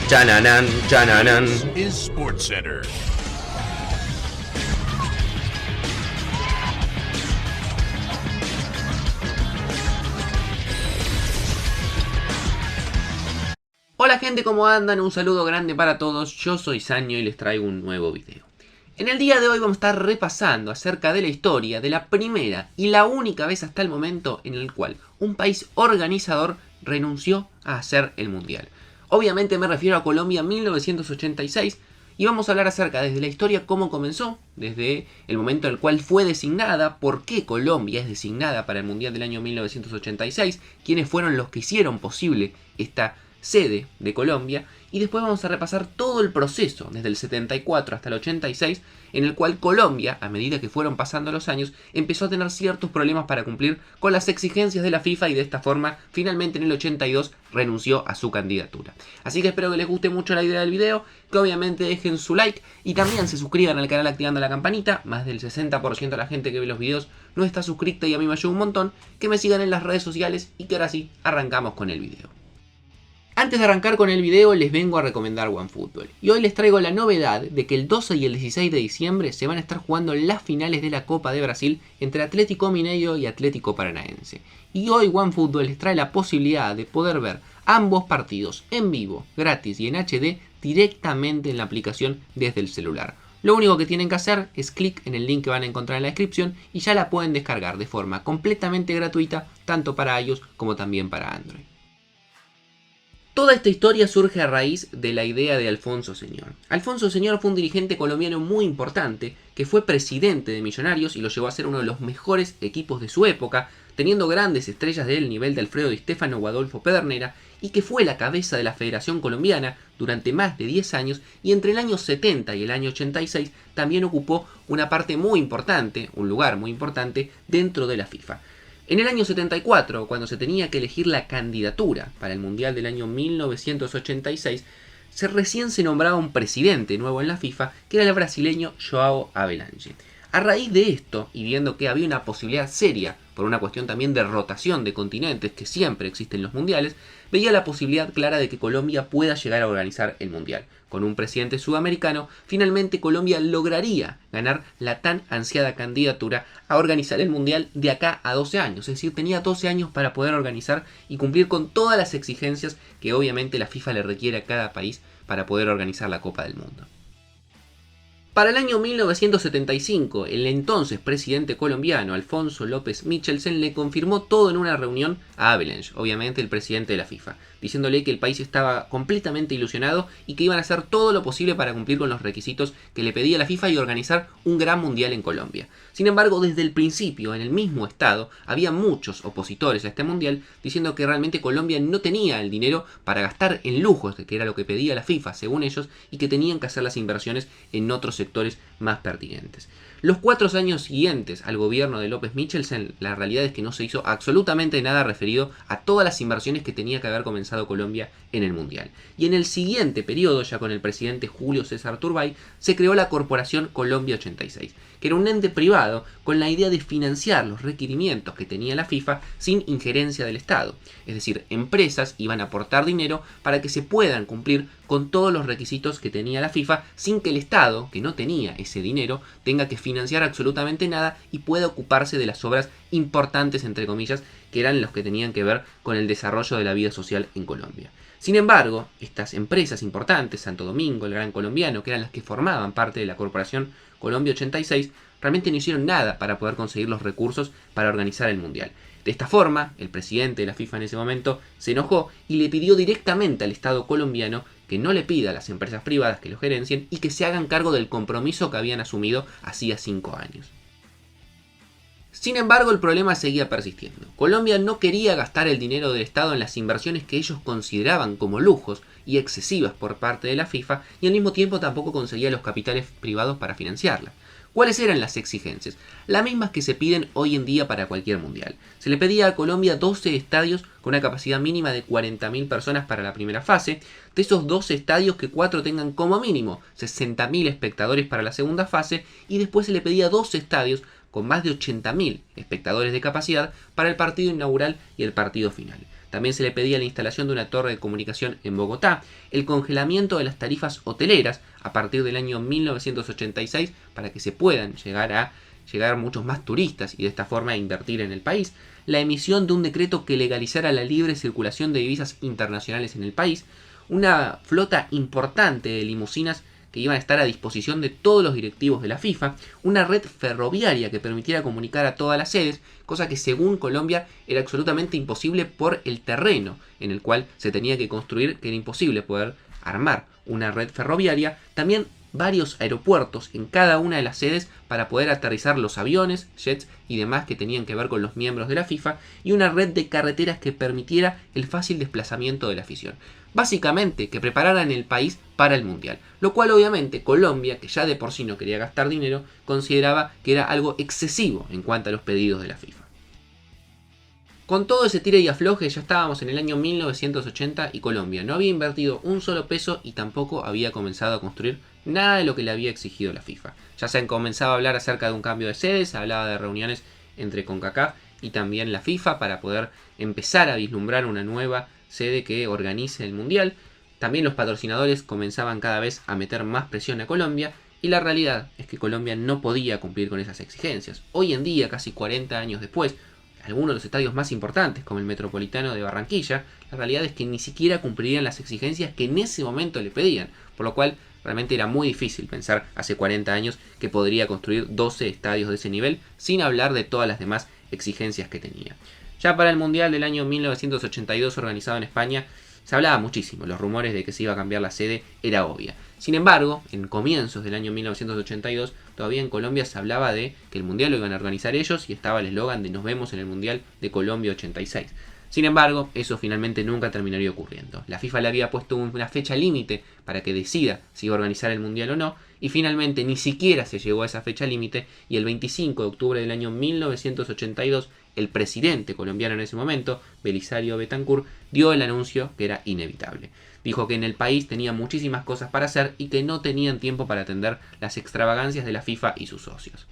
Chananan, chananan. Is SportsCenter. Hola gente, ¿cómo andan? Un saludo grande para todos, yo soy Sanyo y les traigo un nuevo video. En el día de hoy vamos a estar repasando acerca de la historia de la primera y la única vez hasta el momento en el cual un país organizador renunció a hacer el mundial. Obviamente me refiero a Colombia 1986 y vamos a hablar acerca desde la historia cómo comenzó, desde el momento en el cual fue designada, por qué Colombia es designada para el mundial del año 1986, quiénes fueron los que hicieron posible esta sede de Colombia, y después vamos a repasar todo el proceso desde el 74 hasta el 86 en el cual Colombia, a medida que fueron pasando los años, empezó a tener ciertos problemas para cumplir con las exigencias de la FIFA y de esta forma finalmente en el 82 renunció a su candidatura. Así que espero que les guste mucho la idea del video, que obviamente dejen su like y también se suscriban al canal activando la campanita. Más del 60% de la gente que ve los videos no está suscrita y a mí me ayuda un montón. Que me sigan en las redes sociales y que ahora sí arrancamos con el video. Antes de arrancar con el video les vengo a recomendar OneFootball y hoy les traigo la novedad de que el 12 y el 16 de diciembre se van a estar jugando las finales de la Copa de Brasil entre Atlético Mineiro y Atlético Paranaense. Y hoy OneFootball les trae la posibilidad de poder ver ambos partidos en vivo, gratis y en HD directamente en la aplicación desde el celular. Lo único que tienen que hacer es clic en el link que van a encontrar en la descripción y ya la pueden descargar de forma completamente gratuita tanto para iOS como también para Android. Toda esta historia surge a raíz de la idea de Alfonso Señor. Alfonso Señor fue un dirigente colombiano muy importante que fue presidente de Millonarios y lo llevó a ser uno de los mejores equipos de su época, teniendo grandes estrellas del nivel de Alfredo Di Stéfano o Adolfo Pedernera, y que fue la cabeza de la Federación Colombiana durante más de 10 años y entre el año 70 y el año 86 también ocupó una parte muy importante, un lugar muy importante dentro de la FIFA. En el año 74, cuando se tenía que elegir la candidatura para el Mundial del año 1986, recién se nombraba un presidente nuevo en la FIFA, que era el brasileño João Havelange. A raíz de esto, y viendo que había una posibilidad seria, por una cuestión también de rotación de continentes que siempre existen en los mundiales, veía la posibilidad clara de que Colombia pueda llegar a organizar el mundial. Con un presidente sudamericano, finalmente Colombia lograría ganar la tan ansiada candidatura a organizar el mundial de acá a 12 años. Es decir, tenía 12 años para poder organizar y cumplir con todas las exigencias que obviamente la FIFA le requiere a cada país para poder organizar la Copa del Mundo. Para el año 1975, el entonces presidente colombiano Alfonso López Michelsen le confirmó todo en una reunión a Havelange, obviamente el presidente de la FIFA, diciéndole que el país estaba completamente ilusionado y que iban a hacer todo lo posible para cumplir con los requisitos que le pedía la FIFA y organizar un gran mundial en Colombia. Sin embargo, desde el principio, en el mismo estado, había muchos opositores a este mundial diciendo que realmente Colombia no tenía el dinero para gastar en lujos, que era lo que pedía la FIFA según ellos, y que tenían que hacer las inversiones en otros sectores más pertinentes. Los 4 años siguientes al gobierno de López Michelsen, la realidad es que no se hizo absolutamente nada referido a todas las inversiones que tenía que haber comenzado Colombia en el Mundial. Y en el siguiente periodo, ya con el presidente Julio César Turbay, se creó la Corporación Colombia 86, que era un ente privado con la idea de financiar los requerimientos que tenía la FIFA sin injerencia del Estado. Es decir, empresas iban a aportar dinero para que se puedan cumplir con todos los requisitos que tenía la FIFA sin que el Estado, que no tenía ese dinero, tenga que financiar absolutamente nada y pueda ocuparse de las obras importantes, entre comillas, que eran los que tenían que ver con el desarrollo de la vida social en Colombia. Sin embargo, estas empresas importantes, Santo Domingo, el Gran Colombiano, que eran las que formaban parte de la Corporación Colombia 86, realmente no hicieron nada para poder conseguir los recursos para organizar el Mundial. De esta forma, el presidente de la FIFA en ese momento se enojó y le pidió directamente al Estado colombiano que no le pida a las empresas privadas que lo gerencien y que se hagan cargo del compromiso que habían asumido hacía 5 años. Sin embargo, el problema seguía persistiendo. Colombia no quería gastar el dinero del Estado en las inversiones que ellos consideraban como lujos y excesivas por parte de la FIFA, y al mismo tiempo tampoco conseguía los capitales privados para financiarla. ¿Cuáles eran las exigencias? Las mismas que se piden hoy en día para cualquier mundial. Se le pedía a Colombia 12 estadios con una capacidad mínima de 40.000 personas para la primera fase. De esos 12 estadios, que 4 tengan como mínimo 60.000 espectadores para la segunda fase. Y después se le pedía 12 estadios con más de 80.000 espectadores de capacidad para el partido inaugural y el partido final. También se le pedía la instalación de una torre de comunicación en Bogotá, el congelamiento de las tarifas hoteleras a partir del año 1986 para que se puedan llegar muchos más turistas y de esta forma invertir en el país, la emisión de un decreto que legalizara la libre circulación de divisas internacionales en el país, una flota importante de limusinas que iban a estar a disposición de todos los directivos de la FIFA, una red ferroviaria que permitiera comunicar a todas las sedes, cosa que según Colombia era absolutamente imposible por el terreno en el cual se tenía que construir, que era imposible poder armar una red ferroviaria. También varios aeropuertos en cada una de las sedes para poder aterrizar los aviones, jets y demás que tenían que ver con los miembros de la FIFA, y una red de carreteras que permitiera el fácil desplazamiento de la afición. Básicamente que prepararan el país para el Mundial, lo cual obviamente Colombia, que ya de por sí no quería gastar dinero, consideraba que era algo excesivo en cuanto a los pedidos de la FIFA. Con todo ese tire y afloje ya estábamos en el año 1980 y Colombia no había invertido un solo peso y tampoco había comenzado a construir nada de lo que le había exigido la FIFA. Ya se comenzaba a hablar acerca de un cambio de sedes, se hablaba de reuniones entre CONCACAF y también la FIFA para poder empezar a vislumbrar una nueva sede que organice el Mundial. También los patrocinadores comenzaban cada vez a meter más presión a Colombia y la realidad es que Colombia no podía cumplir con esas exigencias. Hoy en día, casi 40 años después, algunos de los estadios más importantes, como el Metropolitano de Barranquilla, la realidad es que ni siquiera cumplirían las exigencias que en ese momento le pedían, por lo cual realmente era muy difícil pensar hace 40 años que podría construir 12 estadios de ese nivel, sin hablar de todas las demás exigencias que tenía. Ya para el Mundial del año 1982 organizado en España, se hablaba muchísimo, los rumores de que se iba a cambiar la sede era obvia. Sin embargo, en comienzos del año 1982, todavía en Colombia se hablaba de que el Mundial lo iban a organizar ellos y estaba el eslogan de "Nos vemos en el Mundial de Colombia 86". Sin embargo, eso finalmente nunca terminaría ocurriendo. La FIFA le había puesto una fecha límite para que decida si iba a organizar el Mundial o no, y finalmente ni siquiera se llegó a esa fecha límite, y el 25 de octubre del año 1982, el presidente colombiano en ese momento, Belisario Betancur, dio el anuncio que era inevitable. Dijo que en el país tenía muchísimas cosas para hacer y que no tenían tiempo para atender las extravagancias de la FIFA y sus socios.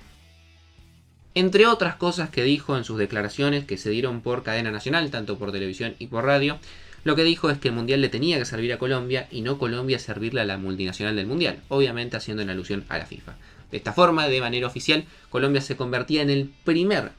Entre otras cosas que dijo en sus declaraciones que se dieron por cadena nacional, tanto por televisión y por radio, lo que dijo es que el Mundial le tenía que servir a Colombia y no Colombia servirle a la multinacional del Mundial, obviamente haciendo en alusión a la FIFA. De esta forma, de manera oficial, Colombia se convertía en el primer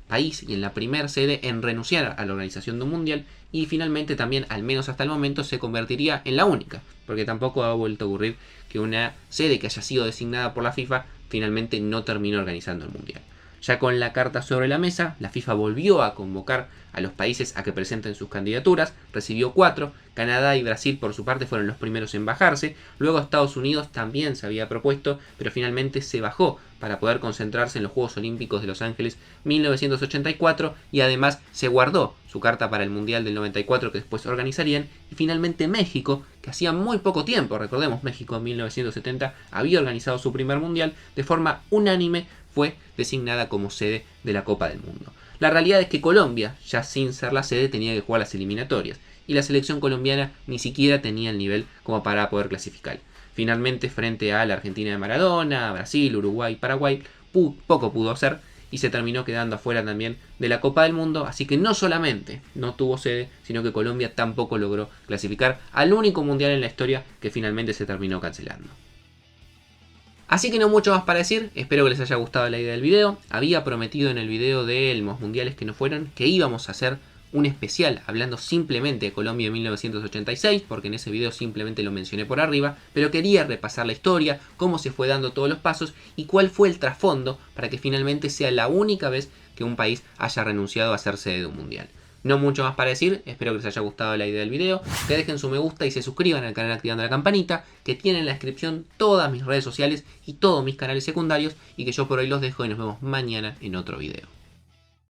país y en la primera sede en renunciar a la organización de un Mundial, y finalmente también, al menos hasta el momento, se convertiría en la única, porque tampoco ha vuelto a ocurrir que una sede que haya sido designada por la FIFA finalmente no terminó organizando el Mundial. Ya con la carta sobre la mesa, la FIFA volvió a convocar a los países a que presenten sus candidaturas, recibió 4, Canadá y Brasil por su parte fueron los primeros en bajarse, luego Estados Unidos también se había propuesto, pero finalmente se bajó para poder concentrarse en los Juegos Olímpicos de Los Ángeles 1984 y además se guardó su carta para el Mundial del 94 que después organizarían, y finalmente México, que hacía muy poco tiempo, recordemos, México en 1970 había organizado su primer Mundial, de forma unánime fue designada como sede de la Copa del Mundo. La realidad es que Colombia, ya sin ser la sede, tenía que jugar las eliminatorias, y la selección colombiana ni siquiera tenía el nivel como para poder clasificar. Finalmente, frente a la Argentina de Maradona, Brasil, Uruguay, Paraguay, poco pudo hacer y se terminó quedando afuera también de la Copa del Mundo, así que no solamente no tuvo sede, sino que Colombia tampoco logró clasificar al único mundial en la historia que finalmente se terminó cancelando. Así que no mucho más para decir, espero que les haya gustado la idea del video. Había prometido en el video de los mundiales que no fueron que íbamos a hacer un especial hablando simplemente de Colombia en 1986, porque en ese video simplemente lo mencioné por arriba, pero quería repasar la historia, cómo se fue dando todos los pasos y cuál fue el trasfondo para que finalmente sea la única vez que un país haya renunciado a ser sede de un mundial. No mucho más para decir, espero que les haya gustado la idea del video, que dejen su me gusta y se suscriban al canal activando la campanita, que tienen en la descripción todas mis redes sociales y todos mis canales secundarios, y que yo por hoy los dejo y nos vemos mañana en otro video.